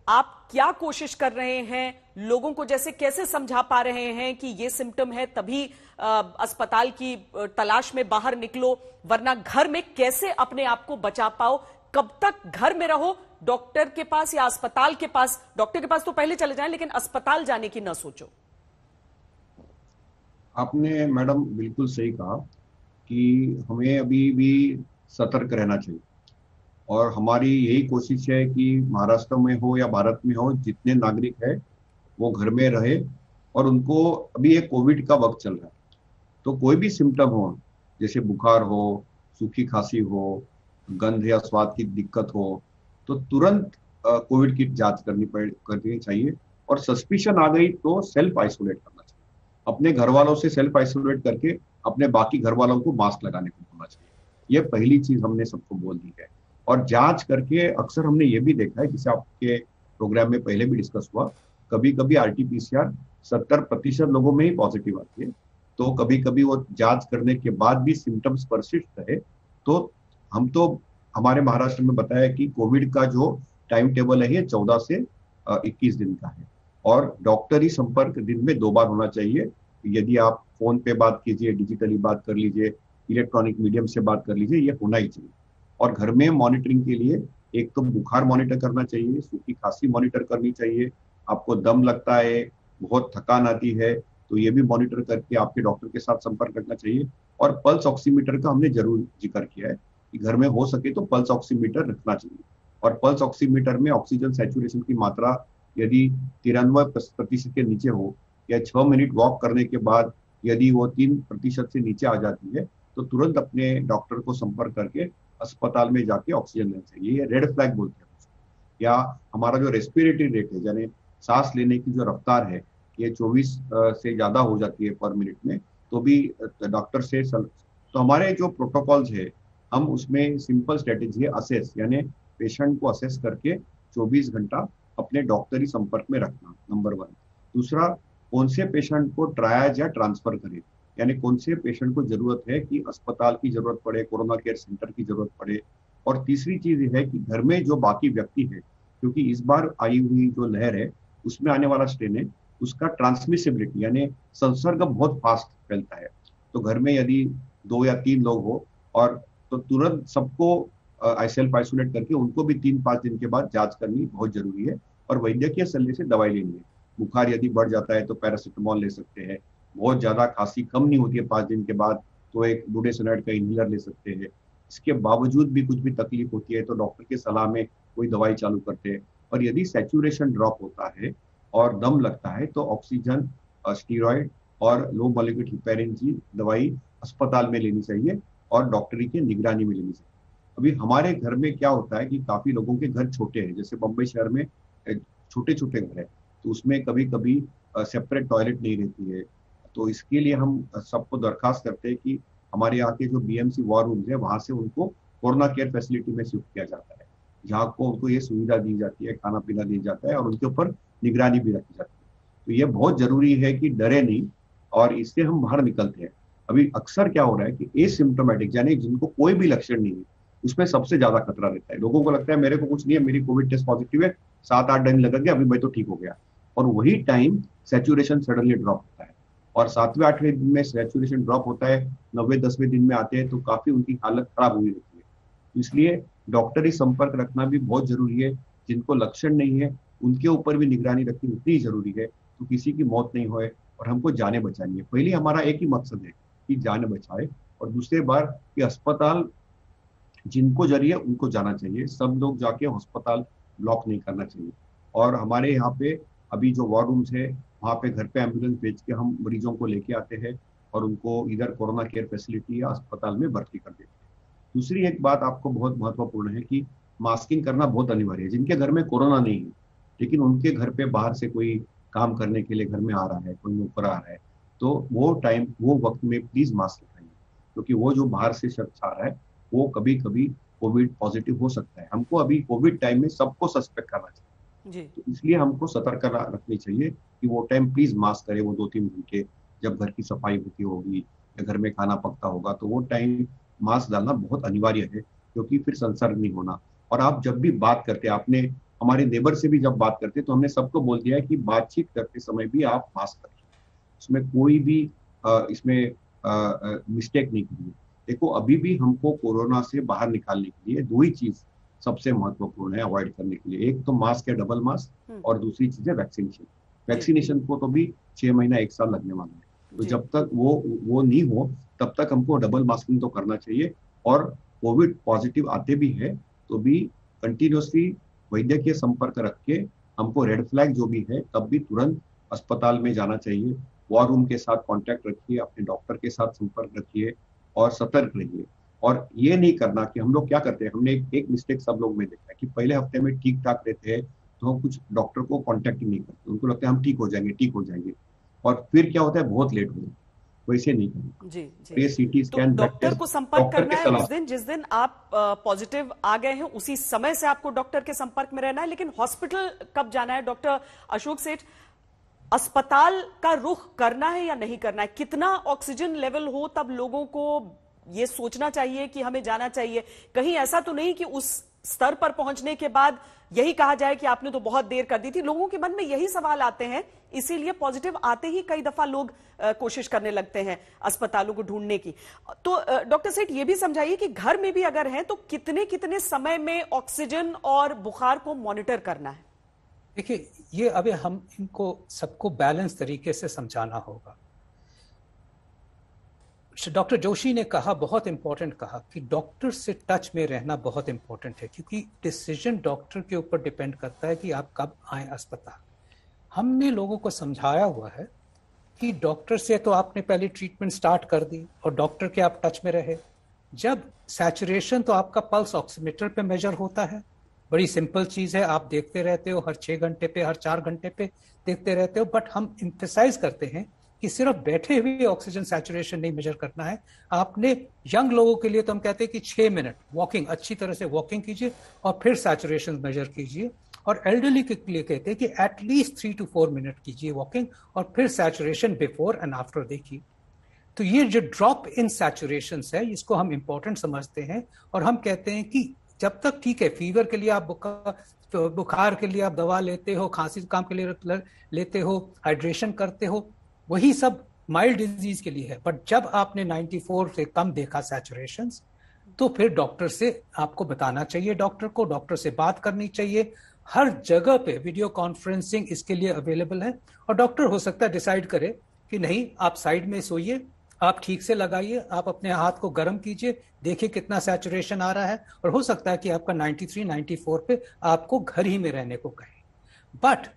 Speaker 1: आप क्या कोशिश कर रहे हैं? लोगों को जैसे कैसे समझा पा रहे हैं कि ये सिम्टम है तभी अस्पताल की तलाश में बाहर निकलो, वरना घर में कैसे अपने आप को बचा पाओ? कब तक घर में रहो, डॉक्टर के पास या अस्पताल के पास, डॉक्टर के पास तो पहले चले जाएं लेकिन अस्पताल जाने की न सोचो।
Speaker 6: आपने मैडम बिल्कुल सही कहा कि हमें अभी भी सतर्क रहना चाहिए और हमारी यही कोशिश है कि महाराष्ट्र में हो या भारत में हो, जितने नागरिक है वो घर में रहे। और उनको अभी एक कोविड का वक्त चल रहा है, तो कोई भी सिम्टम हो, जैसे बुखार हो, सूखी खांसी हो, गंध या स्वाद की दिक्कत हो, तो तुरंत कोविड की जांच करनी चाहिए। और सस्पिशन आ गई तो सेल्फ आइसोलेट करना चाहिए, अपने घर वालों से सेल्फ आइसोलेट करके अपने बाकी घर वालों को मास्क लगाने को बोलना चाहिए। ये पहली चीज हमने सबको बोल दी है। और जांच करके अक्सर हमने ये भी देखा है, जिसे आपके प्रोग्राम में पहले भी डिस्कस हुआ, कभी कभी RT-PCR 70% लोगों में ही पॉजिटिव आती है, तो कभी कभी वो जांच करने के बाद भी सिम्टम्स परसिस्ट रहे तो हम तो हमारे महाराष्ट्र में बताया कि कोविड का जो टाइम टेबल है ये 14 से 21 दिन का है और डॉक्टरी संपर्क दिन में 2 बार होना चाहिए। यदि आप फोन पे बात कीजिए, डिजिटली बात कर लीजिए, इलेक्ट्रॉनिक मीडियम से बात कर लीजिए, ये होना ही चाहिए। और घर में मॉनिटरिंग के लिए एक तो बुखार मॉनिटर करना चाहिए, सूखी खांसी मॉनिटर करनी चाहिए, आपको दम लगता है, बहुत थकान आती है तो ये भी मॉनिटर करके आपके डॉक्टर के साथ संपर्क रखना चाहिए। और पल्स ऑक्सीमीटर का हमने जरूर जिक्र किया है कि घर में हो सके तो पल्स ऑक्सीमीटर रखना चाहिए। और पल्स ऑक्सीमीटर में ऑक्सीजन सैचुरेशन की मात्रा यदि 93% के नीचे हो या 6 मिनट वॉक करने के बाद यदि वो 3% से नीचे आ जाती है तो तुरंत अपने डॉक्टर को संपर्क करके अस्पताल में जाके ऑक्सीजन लेना चाहिए। ये रेड फ्लैग बोलते हैं। या हमारा जो रेस्पिरेटरी रेट है, यानी सांस लेने की जो रफ्तार है, ये 24 से ज्यादा हो जाती है पर मिनट में, तो भी डॉक्टर से तो हमारे जो प्रोटोकॉल्स है हम उसमें सिंपल स्ट्रेटेजी है असेस, यानी पेशेंट को असेस करके 24 घंटा अपने डॉक्टरी संपर्क में रखना, नंबर 1। दूसरा, कौन से पेशेंट को ट्रायज या ट्रांसफर करें, यानी कौन से पेशेंट को जरूरत है कि अस्पताल की जरूरत पड़े, कोरोना केयर सेंटर की जरूरत पड़े। और तीसरी चीज है कि घर में जो बाकी व्यक्ति है, क्योंकि इस बार आई हुई जो लहर है उसमें आने वाला स्ट्रेन है, उसका ट्रांसमिसिबिलिटी यानी संसर्ग बहुत फास्ट फैलता है। तो घर में यदि 2 या 3 लोग हो और तो तुरंत सबको सेल्फ आइसोलेट करके उनको भी 3-5 दिन के बाद जांच करनी बहुत जरूरी है और वैद्यकीय सलाह से दवाई लेनी है। बुखार यदि बढ़ जाता है तो पैरासिटामोल ले सकते हैं, बहुत ज्यादा खांसी कम नहीं होती है 5 दिन के बाद तो एक बुडेसोनाइड का इनहेलर ले सकते हैं। इसके बावजूद भी कुछ भी तकलीफ होती है तो डॉक्टर की सलाह में कोई दवाई चालू करते हैं। और यदि सैचुरेशन ड्रॉप होता है और दम लगता है तो ऑक्सीजन, स्टीरॉयड और लो मॉलिक्यूलर हेपेरिन की दवाई अस्पताल में लेनी चाहिए और डॉक्टरी की निगरानी में लेनी चाहिए। अभी हमारे घर में क्या होता है कि काफी लोगों के घर छोटे हैं, जैसे बम्बई शहर में छोटे छोटे घर है तो उसमें कभी कभी सेपरेट टॉयलेट नहीं रहती है। तो इसके लिए हम सबको दरखास्त करते हैं कि हमारे यहाँ के जो बीएमसी वॉर रूम है वहां से उनको कोरोना केयर फैसिलिटी में शिफ्ट किया जाता है, जहाँ को उनको ये सुविधा दी जाती है, खाना पीना दिया जाता है और उनके ऊपर निगरानी भी रखी जाती है। तो ये बहुत जरूरी है कि डरे नहीं और इससे हम बाहर निकलते हैं। अभी अक्सर क्या हो रहा है कि एसिम्प्टोमेटिक यानी जिनको कोई भी लक्षण नहीं है उसमें सबसे ज्यादा खतरा रहता है। लोगों को लगता है मेरे को कुछ नहीं है, मेरी कोविड टेस्ट पॉजिटिव है, 7-8 दिन लगेंगे, अभी मैं तो ठीक हो गया। और वही टाइम सैचुरेशन सडनली ड्रॉप होता है और 7वें-8वें दिन में सैचुरेशन ड्रॉप होता है, 9वें-10वें दिन में आते हैं तो काफी उनकी हालत खराब हुई रहती है। तो इसलिए डॉक्टरी संपर्क रखना भी बहुत जरूरी है। जिनको लक्षण नहीं है उनके ऊपर भी निगरानी रखनी उतनी जरूरी है तो किसी की मौत नहीं होए और हमको जाने बचानी है। पहले हमारा एक ही मकसद है कि जान बचाए और दूसरी बार कि अस्पताल जिनको जरिए उनको जाना चाहिए, सब लोग जाके अस्पताल ब्लॉक नहीं करना चाहिए। और हमारे यहाँ पे अभी जो वॉर रूम्स है वहाँ पे घर पे एम्बुलेंस भेज के हम मरीजों को लेके आते हैं और उनको इधर कोरोना केयर फैसिलिटी या अस्पताल में भर्ती कर देते हैं। दूसरी एक बात आपको बहुत महत्वपूर्ण है कि मास्किंग करना बहुत अनिवार्य है। जिनके घर में कोरोना नहीं है लेकिन उनके घर पे बाहर से कोई काम करने के लिए घर में आ रहा है, कोई नौकर आ रहा है, तो वो वक्त में प्लीज मास्क लगाइए, क्योंकि वो जो बाहर से शख्स आ रहा है वो कभी कभी कोविड पॉजिटिव हो सकता है। हमको अभी कोविड टाइम में सबको सस्पेक्ट करना चाहिए जी। तो इसलिए हमको सतर्क रखनी चाहिए कि वो टाइम प्लीज मास्क करे। वो 2-3 घंटे जब घर की सफाई होती होगी या घर में खाना पकता होगा तो वो टाइम मास्क डालना बहुत अनिवार्य है, क्योंकि फिर संसर्ग नहीं होना। और आप जब भी बात करते, आपने हमारे नेबर से भी जब बात करते तो हमने सबको बोल दिया है कि बातचीत करते समय भी आप मास्क करें, उसमें कोई भी इसमें मिस्टेक नहीं करिए। देखो अभी भी हमको कोरोना से बाहर निकालने के लिए 2 ही चीज सबसे महत्वपूर्ण है अवॉइड करने के लिए। एक तो मास्क है, डबल मास्क, और दूसरी चीज है वैक्सीनेशन। वैक्सीनेशन को तो भी 6 महीना 1 साल लगने वाला है, तो जब तक वो नहीं हो तब तक हमको डबल मास्किंग तो करना चाहिए। और कोविड पॉजिटिव आते भी है तो भी कंटिन्यूसली वैद्यकीय संपर्क रख के हमको रेड फ्लैग जो भी है तब भी तुरंत अस्पताल में जाना चाहिए। वॉर रूम के साथ कांटेक्ट रखिए, अपने डॉक्टर के साथ संपर्क रखिए और सतर्क रहिए। और ये नहीं करना कि हम लोग क्या करते हैं, हमने एक मिस्टेक सब लोग में देखा है कि पहले हफ्ते में ठीक ठाक रहते हैं तो हम कुछ डॉक्टर को कांटेक्ट ही नहीं करते, उनको लगता है हम ठीक हो जाएंगे और फिर क्या होता है बहुत लेट हो जाता है। वैसे नहीं करना
Speaker 1: जी।
Speaker 6: ये सीटी स्कैन
Speaker 1: तो डॉक्टर को संपर्क करना है उस दिन जिस दिन आप पॉजिटिव आ गए हैं, उसी समय से आपको डॉक्टर के संपर्क में रहना है। लेकिन हॉस्पिटल कब जाना है डॉक्टर अशोक सेठ? अस्पताल का रुख करना है या नहीं करना है? कितना ऑक्सीजन लेवल हो तब लोगों को ये सोचना चाहिए कि हमें जाना चाहिए? कहीं ऐसा तो नहीं कि उस स्तर पर पहुंचने के बाद यही कहा जाए कि आपने तो बहुत देर कर दी थी? लोगों के मन में यही सवाल आते हैं, इसीलिए पॉजिटिव आते ही कई दफा लोग कोशिश करने लगते हैं अस्पतालों को ढूंढने की। तो डॉक्टर सेठ ये भी समझाइए कि घर में भी अगर हैं तो कितने समय में ऑक्सीजन और बुखार को मॉनिटर करना है?
Speaker 4: देखिए, ये अभी हम इनको सबको बैलेंस तरीके से समझाना होगा। डॉक्टर जोशी ने कहा, बहुत इंपॉर्टेंट कहा, कि डॉक्टर से टच में रहना बहुत इंपॉर्टेंट है, क्योंकि डिसीजन डॉक्टर के ऊपर डिपेंड करता है कि आप कब आए अस्पताल। हमने लोगों को समझाया हुआ है कि डॉक्टर से तो आपने पहले ट्रीटमेंट स्टार्ट कर दी और डॉक्टर के आप टच में रहे। जब सैचुरेशन तो आपका पल्स ऑक्सीमीटर पे मेजर होता है, बड़ी सिंपल चीज है, आप देखते रहते हो, हर 6 घंटे पे, हर 4 घंटे पे देखते रहते हो। बट हम एम्फसाइज करते हैं कि सिर्फ बैठे हुए ऑक्सीजन सैचुरेशन नहीं मेजर करना है। आपने यंग लोगों के लिए तो हम कहते हैं कि 6 मिनट वॉकिंग, अच्छी तरह से वॉकिंग कीजिए और फिर सैचुरेशन मेजर कीजिए। और एल्डरली के लिए कहते हैं कि एटलीस्ट 3 to 4 मिनट कीजिए वॉकिंग और फिर सैचुरेशन बिफोर एंड आफ्टर देखिए। तो ये जो ड्रॉप इन सैचुरेशन है इसको हम इंपॉर्टेंट समझते हैं और हम कहते हैं कि जब तक ठीक है, फीवर के लिए आप बुखार के लिए आप दवा लेते हो, खांसी जुकाम के लिए लेते हो, हाइड्रेशन करते हो, वही सब माइल्ड डिजीज के लिए है। बट जब आपने 94 से कम देखा सैचुरेशन, तो फिर डॉक्टर से आपको बताना चाहिए, डॉक्टर से बात करनी चाहिए। हर जगह पे वीडियो कॉन्फ्रेंसिंग इसके लिए अवेलेबल है, और डॉक्टर हो सकता है डिसाइड करे कि नहीं, आप साइड में सोइए, आप ठीक से लगाइए, आप अपने हाथ को गर्म कीजिए, देखिए कितना सैचुरेशन आ रहा है, और हो सकता है कि आपका 93, 94 पे आपको घर ही में रहने को कहे। बट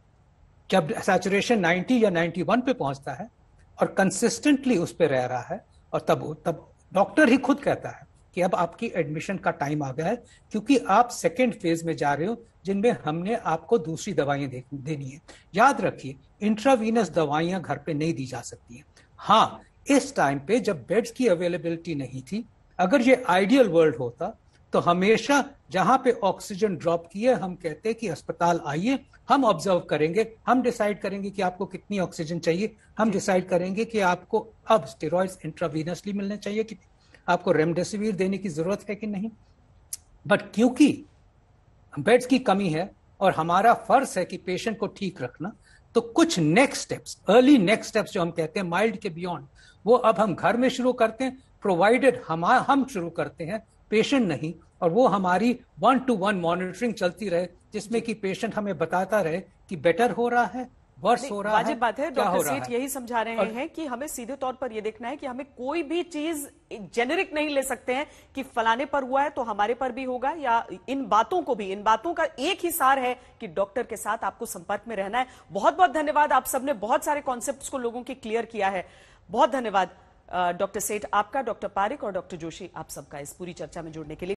Speaker 4: जब सैचुरेशन 90 या 91 पे पहुंचता है और कंसिस्टेंटली उस पे रह रहा है, और तब डॉक्टर ही खुद कहता है कि अब आपकी एडमिशन का टाइम आ गया है, क्योंकि आप सेकेंड फेज में जा रहे हो, जिनमें हमने आपको दूसरी दवाइयां देनी है। याद रखिए, इंट्रावीनस दवाइयां घर पे नहीं दी जा सकती हैं। हाँ, इस टाइम पे जब बेड्स की अवेलेबिलिटी नहीं थी, अगर ये आइडियल वर्ल्ड होता तो हमेशा जहां पे ऑक्सीजन ड्रॉप की है, हम कहते हैं कि अस्पताल आइए, हम ऑब्जर्व करेंगे, हम डिसाइड करेंगे कि आपको कितनी ऑक्सीजन चाहिए, हम डिसाइड करेंगे कि आपको अब स्टेरॉइड्स इंट्रावीनसली मिलने चाहिए कि आपको रेमडेसिविर देने की जरूरत है कि नहीं। बट क्योंकि बेड्स की कमी है और हमारा फर्ज है कि पेशेंट को ठीक रखना, तो कुछ next steps, early next steps जो हम कहते हैं माइल्ड के बियॉन्ड, वो अब हम घर में शुरू करते हैं, प्रोवाइडेड हम शुरू करते हैं, पेशेंट नहीं, और वो हमारी 1-to-1 मॉनिटरिंग चलती रहे, जिसमें कि पेशेंट हमें बताता रहे कि बेटर हो रहा है, वर्स हो रहा है।
Speaker 1: वाजिब बात है,
Speaker 4: क्या हो
Speaker 1: डॉक्टर
Speaker 4: रहा
Speaker 1: सेठ
Speaker 4: है।
Speaker 1: यही समझा रहे हैं कि हमें सीधे तौर पर यह देखना है कि हमें कोई भी चीज जेनेरिक नहीं ले सकते हैं कि फलाने पर हुआ है तो हमारे पर भी होगा, या इन बातों का एक ही सार है कि डॉक्टर के साथ आपको संपर्क में रहना है। बहुत बहुत धन्यवाद, आप सबने बहुत सारे कॉन्सेप्ट्स को लोगों के क्लियर किया है। बहुत धन्यवाद डॉक्टर सेठ आपका, डॉक्टर पारिक और डॉक्टर जोशी, आप सबका इस पूरी चर्चा में जुड़ने के लिए।